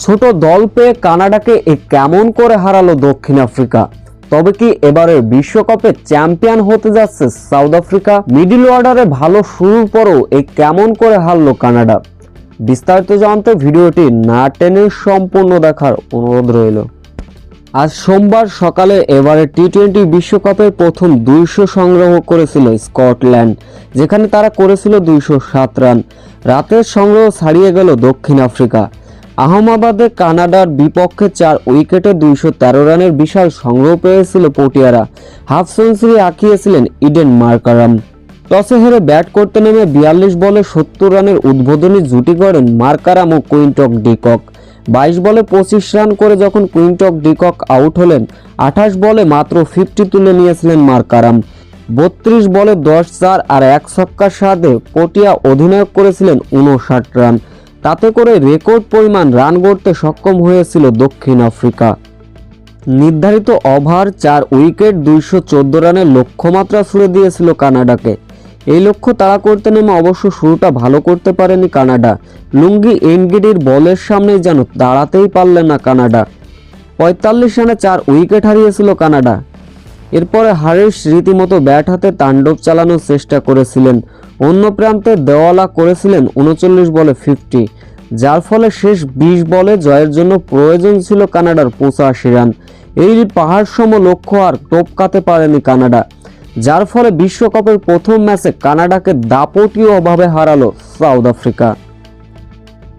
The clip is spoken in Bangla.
ছোট দল পেয়ে কানাডাকে কেমন করে হারালো দক্ষিণ আফ্রিকা? তবে কি এবারের বিশ্বকাপে চ্যাম্পিয়ন হতে যাচ্ছে সাউথ আফ্রিকা? মিডল অর্ডারে ভালো শুরুর পরও কেমন করে হারলো কানাডা? বিস্তারিত জানতে ভিডিওটি না টেনে সম্পূর্ণ দেখার অনুরোধ রইল। আজ সোমবার সকালে এবারে টি-20 বিশ্বকাপের প্রথম 200 সংগ্রহ করেছিল স্কটল্যান্ড, যেখানে তারা করেছিল 207 রান। রাতের সংগ্রহ ছাড়িয়ে গেল দক্ষিণ আফ্রিকা। আহমেদাবাদে কানাডার বিপক্ষে 4 উইকেটে 213 রানের বিশাল সংগ্রহ পেয়েছিল পটিয়ারা। হাফ সেঞ্চুরি আঁকিয়েছিলেন ইডেন মার্কারাম। টসে হেরে ব্যাট করতে নেমে 42 বলে 70 রানের উদ্বোধনী জুটি গড়েন মার্কারাম ও কুইন্টন ডিকক। 22 বলে 25 রান করে যখন কুইন্টন ডিকক আউট হলেন, 28 বলে মাত্র 50 তুলে নিয়েছিলেন মার্কারাম। 32 বলে 10-4 আর 1 ছক্কার সাথে পটিয়া অধিনায়ক করেছিলেন 59 রান। তাতে করে রেকর্ড পরিমাণ রান গড়তে সক্ষম হয়েছিল দক্ষিণ আফ্রিকা। নির্ধারিত ওভার 4 উইকেট 214 রানের লক্ষ্যমাত্রা ছুড়ে দিয়েছিল কানাডাকে। এই লক্ষ্য তাড়া করতে নেমে অবশ্য শুরুটা ভালো করতে পারেনি কানাডা। লুঙ্গি এনগিডির বলের সামনে যেন দাঁড়াতেই পারলেন না কানাডা। 45 রানে 4 উইকেট হারিয়েছিল কানাডা। এরপরে হারিস রীতিমতো ব্যাট হাতে তাণ্ডব চালানোর চেষ্টা করেছিলেন। অন্য প্রান্তে দেওয়ালা করেছিলেন 39 বলে 50, যার ফলে শেষ 20 বলে জয়ের জন্য প্রয়োজন ছিল কানাডার 85 রান। এই পাহাড় সম লক্ষ্য আর টপকাতে পারেনি কানাডা, যার ফলে বিশ্বকাপের প্রথম ম্যাচে কানাডাকে দাপটীয়ভাবে হারালো সাউথ আফ্রিকা।